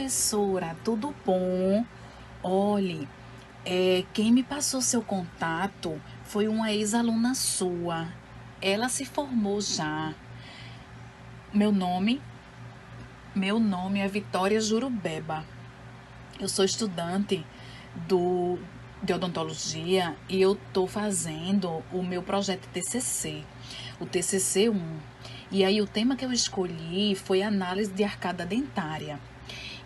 professora, tudo bom? Olhe, quem me passou seu contato foi uma ex-aluna sua. Ela se formou já. Meu nome, meu nome é Vitória Jurubeba. Eu sou estudante de odontologia e eu estou fazendo o meu projeto TCC, o TCC 1. E aí o tema que eu escolhi foi análise de arcada dentária.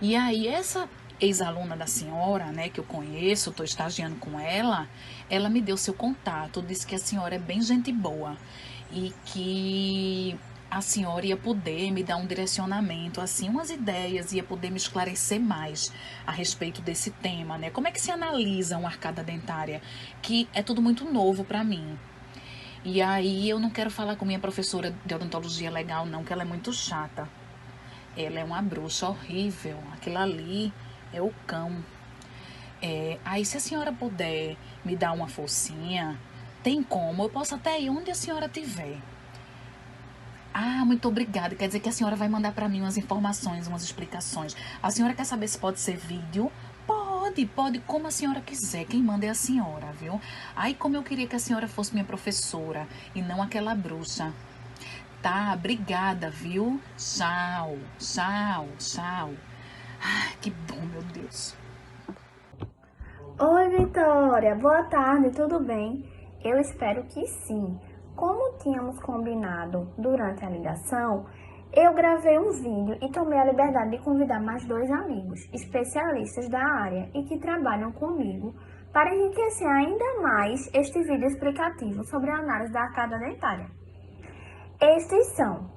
E aí essa ex-aluna da senhora, né, que eu conheço, estou estagiando com ela me deu seu contato, disse que a senhora é bem gente boa e que a senhora ia poder me dar um direcionamento, assim, umas ideias, ia poder me esclarecer mais a respeito desse tema, né? Como é que se analisa uma arcada dentária? Que é tudo muito novo para mim. E aí eu não quero falar com minha professora de odontologia legal, não, que ela é muito chata. Ela é uma bruxa horrível, aquilo ali é o cão. Aí se a senhora puder me dar uma forcinha, tem como, eu posso até ir onde a senhora estiver. Ah, muito obrigada. Quer dizer que a senhora vai mandar para mim umas informações, umas explicações. A senhora quer saber se pode ser vídeo? Pode, como a senhora quiser. Quem manda é a senhora, viu? Ai, como eu queria que a senhora fosse minha professora e não aquela bruxa. Tá, obrigada, viu? Tchau, tchau, tchau. Ai, que bom, meu Deus. Oi, Vitória. Boa tarde, tudo bem? Eu espero que sim. Como tínhamos combinado durante a ligação, eu gravei um vídeo e tomei a liberdade de convidar mais 2 amigos, especialistas da área e que trabalham comigo, para enriquecer ainda mais este vídeo explicativo sobre a análise da arcada dentária. Estes são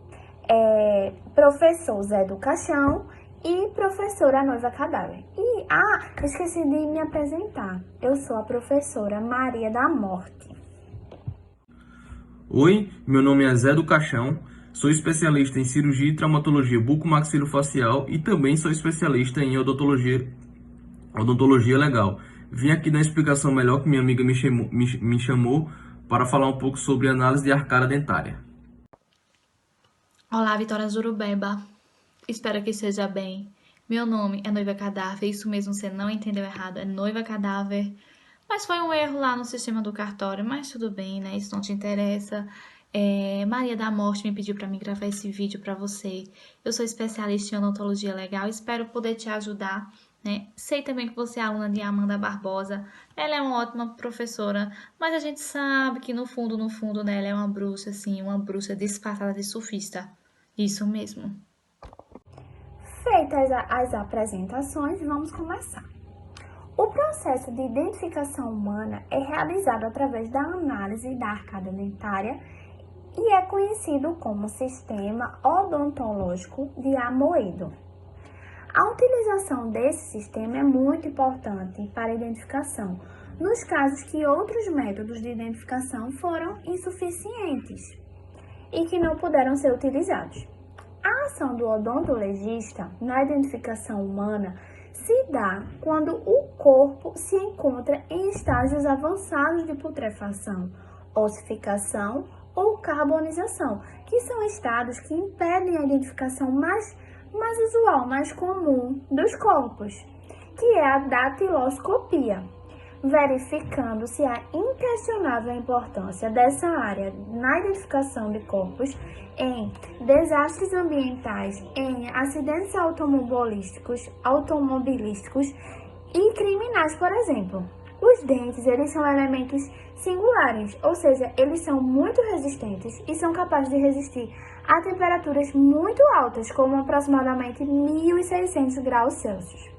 professor Zé do Caixão e professora Noiva Cadáver. Esqueci de me apresentar. Eu sou a professora Maria da Morte. Oi, meu nome é Zé do Caixão, sou especialista em cirurgia e traumatologia bucomaxilofacial e também sou especialista em odontologia legal. Vim aqui dar uma explicação melhor que minha amiga me chamou para falar um pouco sobre análise de arcada dentária. Olá, Vitória Jurubeba. Espero que esteja bem. Meu nome é Noiva Cadáver, isso mesmo, você não entendeu errado, é Noiva Cadáver. Mas foi um erro lá no sistema do cartório, mas tudo bem, né? Isso não te interessa. Maria da Morte me pediu para mim gravar esse vídeo para você. Eu sou especialista em odontologia legal, espero poder te ajudar, né? Sei também que você é aluna de Amanda Barbosa. Ela é uma ótima professora, mas a gente sabe que no fundo, né, ela é uma bruxa, assim, uma bruxa disfarçada de surfista. Isso mesmo. Feitas as apresentações, vamos começar. O processo de identificação humana é realizado através da análise da arcada dentária e é conhecido como sistema odontológico de Amoedo. A utilização desse sistema é muito importante para a identificação, nos casos que outros métodos de identificação foram insuficientes e que não puderam ser utilizados. A ação do odontologista na identificação humana se dá quando o corpo se encontra em estágios avançados de putrefação, ossificação ou carbonização, que são estados que impedem a identificação mais usual, mais comum dos corpos, que é a datiloscopia, verificando se há inquestionável importância dessa área na identificação de corpos em desastres ambientais, em acidentes automobilísticos e criminais, por exemplo. Os dentes, eles são elementos singulares, ou seja, eles são muito resistentes e são capazes de resistir a temperaturas muito altas, como aproximadamente 1.600 graus Celsius.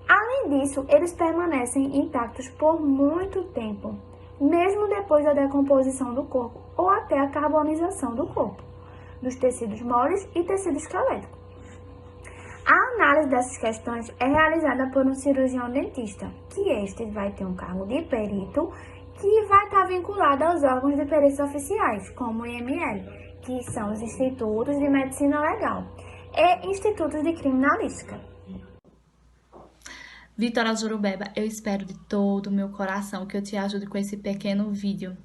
Além disso, eles permanecem intactos por muito tempo, mesmo depois da decomposição do corpo ou até a carbonização do corpo, dos tecidos moles e tecido esquelético. A análise dessas questões é realizada por um cirurgião dentista, que este vai ter um cargo de perito que vai estar vinculado aos órgãos de perícia oficiais, como o IML, que são os Institutos de Medicina Legal e Institutos de Criminalística. Vitória Jurubeba, eu espero de todo o meu coração que eu te ajude com esse pequeno vídeo.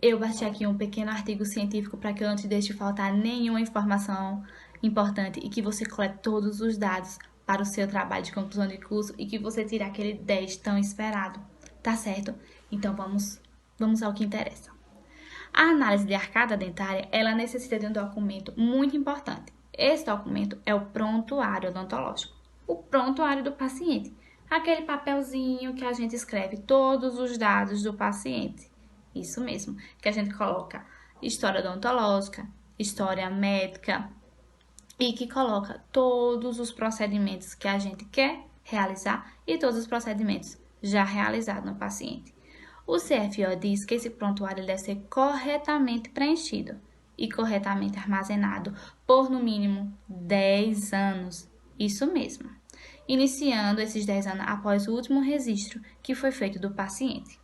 Eu baixei aqui um pequeno artigo científico para que eu não te deixe faltar nenhuma informação importante e que você colete todos os dados para o seu trabalho de conclusão de curso e que você tire aquele 10 tão esperado, tá certo? Então vamos ao que interessa. A análise de arcada dentária, ela necessita de um documento muito importante. Esse documento é o prontuário odontológico, o prontuário do paciente, aquele papelzinho que a gente escreve todos os dados do paciente. Isso mesmo, que a gente coloca história odontológica, história médica e que coloca todos os procedimentos que a gente quer realizar e todos os procedimentos já realizados no paciente. O CFO diz que esse prontuário deve ser corretamente preenchido e corretamente armazenado por no mínimo 10 anos. Isso mesmo. Iniciando esses 10 anos após o último registro que foi feito do paciente.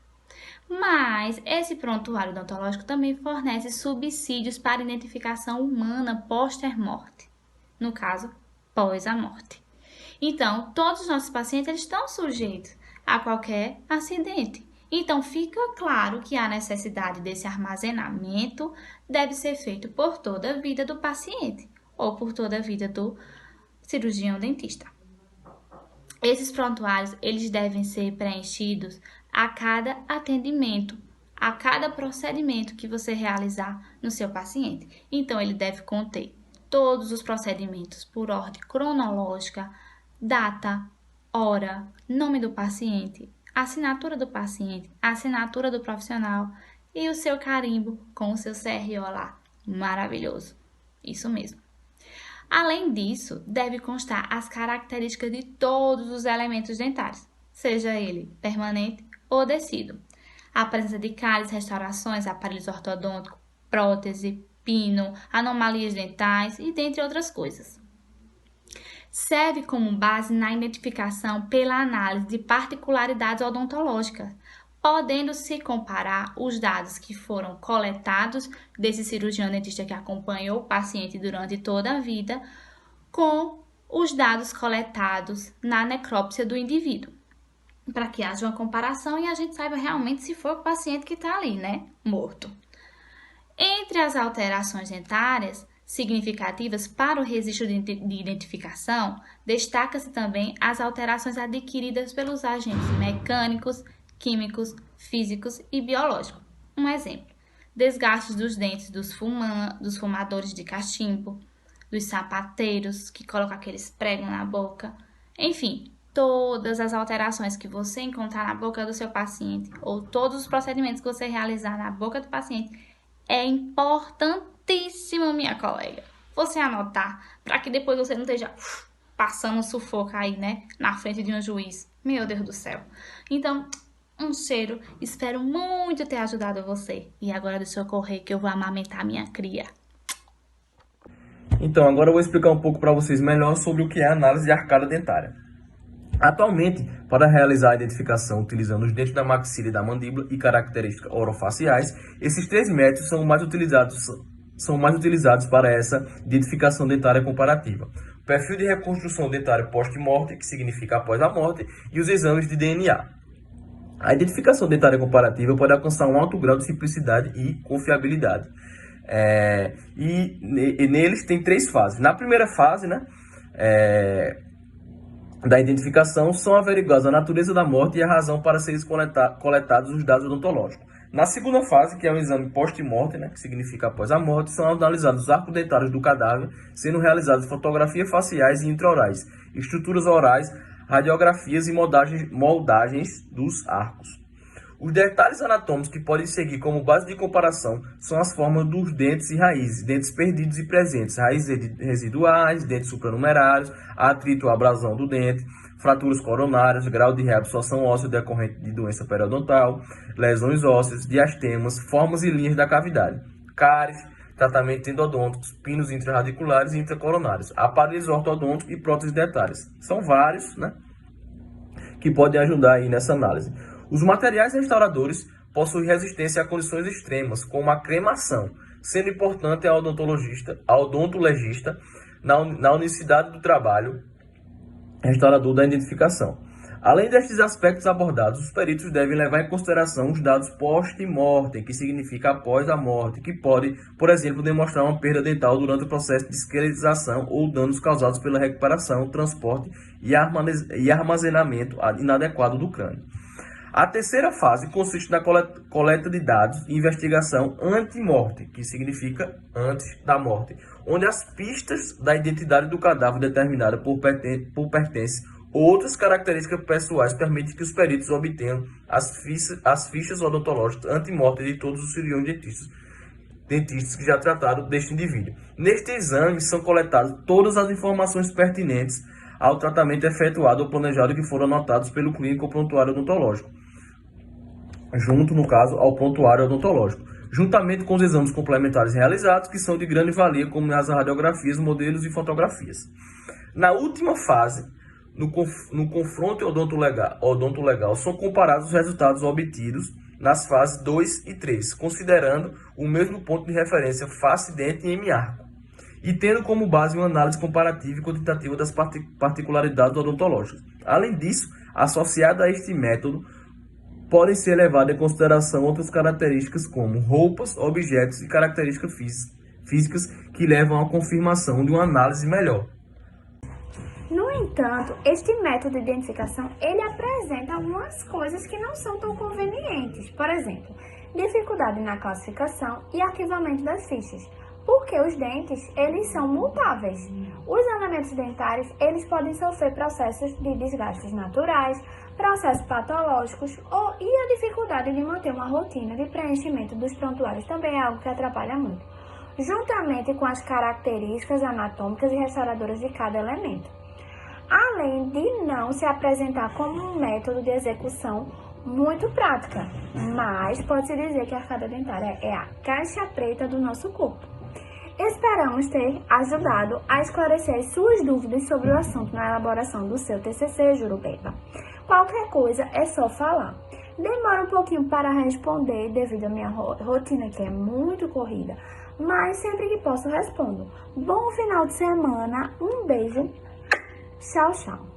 Mas esse prontuário odontológico também fornece subsídios para identificação humana pós-morte, no caso, pós a morte. Então, todos os nossos pacientes eles estão sujeitos a qualquer acidente. Então, fica claro que a necessidade desse armazenamento deve ser feito por toda a vida do paciente ou por toda a vida do cirurgião dentista. Esses prontuários, eles devem ser preenchidos a cada atendimento, a cada procedimento que você realizar no seu paciente. Então, ele deve conter todos os procedimentos por ordem cronológica, data, hora, nome do paciente, assinatura do paciente, assinatura do profissional e o seu carimbo com o seu CRO lá. Maravilhoso. Isso mesmo. Além disso, deve constar as características de todos os elementos dentários, seja ele permanente ou descido. A presença de cáries, restaurações, aparelhos ortodônticos, prótese, pino, anomalias dentais e dentre outras coisas. Serve como base na identificação pela análise de particularidades odontológicas, podendo-se comparar os dados que foram coletados desse cirurgião dentista que acompanhou o paciente durante toda a vida com os dados coletados na necrópsia do indivíduo, para que haja uma comparação e a gente saiba realmente se foi o paciente que está ali, né, morto. Entre as alterações dentárias significativas para o registro de identificação, destaca-se também as alterações adquiridas pelos agentes mecânicos, químicos, físicos e biológicos. Um exemplo, desgastes dos dentes dos fumadores de cachimbo, dos sapateiros que colocam aqueles pregos na boca, enfim, todas as alterações que você encontrar na boca do seu paciente ou todos os procedimentos que você realizar na boca do paciente é importantíssimo, minha colega, você anotar para que depois você não esteja passando sufoco aí, né, na frente de um juiz. Meu Deus do céu. Então, um cheiro, espero muito ter ajudado você. E agora deixa eu correr que eu vou amamentar minha cria. Então, agora eu vou explicar um pouco para vocês melhor sobre o que é a análise de arcada dentária. Atualmente, para realizar a identificação utilizando os dentes da maxila e da mandíbula e características orofaciais, esses três métodos são mais utilizados para essa identificação dentária comparativa. O perfil de reconstrução dentária post-morte, que significa após a morte, e os exames de DNA. A identificação dentária comparativa pode alcançar um alto grau de simplicidade e confiabilidade. E neles tem três fases. Na primeira fase, né, da identificação, são averiguados a natureza da morte e a razão para serem coletados os dados odontológicos. Na segunda fase, que é o exame post-morte, né, que significa após a morte, são analisados os arcos dentários do cadáver, sendo realizadas fotografias faciais e intraorais, estruturas orais, radiografias e moldagens dos arcos. Os detalhes anatômicos que podem seguir como base de comparação são as formas dos dentes e raízes, dentes perdidos e presentes, raízes residuais, dentes supranumerários, atrito ou abrasão do dente, fraturas coronárias, grau de reabsorção óssea decorrente de doença periodontal, lesões ósseas, diastemas, formas e linhas da cavidade, cáries, tratamento endodônticos, pinos intrarradiculares e intracoronários, aparelhos ortodônticos e próteses dentárias. São vários, né, que podem ajudar aí nessa análise. Os materiais restauradores possuem resistência a condições extremas, como a cremação, sendo importante ao odontologista na unicidade do trabalho restaurador da identificação. Além destes aspectos abordados, os peritos devem levar em consideração os dados post-mortem, que significa após a morte, que pode, por exemplo, demonstrar uma perda dental durante o processo de esqueletização ou danos causados pela recuperação, transporte e armazenamento inadequado do crânio. A terceira fase consiste na coleta de dados e investigação ante-morte, que significa antes da morte, onde as pistas da identidade do cadáver determinada por pertence outras características pessoais permitem que os peritos obtenham as fichas odontológicas ante-morte de todos os cirurgiões dentistas que já trataram deste indivíduo. Neste exame são coletadas todas as informações pertinentes ao tratamento efetuado ou planejado que foram anotados pelo clínico ou prontuário odontológico, junto, no caso, ao prontuário odontológico, juntamente com os exames complementares realizados, que são de grande valia, como as radiografias, modelos e fotografias. Na última fase, no confronto odontolegal, são comparados os resultados obtidos nas fases 2 e 3, considerando o mesmo ponto de referência face, dente e hemiarco, e tendo como base uma análise comparativa e quantitativa das particularidades odontológicas. Além disso, associada a este método, podem ser levadas em consideração outras características como roupas, objetos e características físicas que levam à confirmação de uma análise melhor. No entanto, este método de identificação, ele apresenta algumas coisas que não são tão convenientes. Por exemplo, dificuldade na classificação e arquivamento das fichas, porque os dentes, eles são mutáveis. Os elementos dentários, eles podem sofrer processos de desgastes naturais, processos patológicos e a dificuldade de manter uma rotina de preenchimento dos prontuários também é algo que atrapalha muito, juntamente com as características anatômicas e restauradoras de cada elemento. Além de não se apresentar como um método de execução muito prática, mas pode-se dizer que a arcada dentária é a caixa preta do nosso corpo. Esperamos ter ajudado a esclarecer as suas dúvidas sobre o assunto na elaboração do seu TCC, Jurubeba. Qualquer coisa é só falar. Demora um pouquinho para responder devido à minha rotina, que é muito corrida, mas sempre que posso respondo. Bom final de semana, um beijo. Tchau, tchau.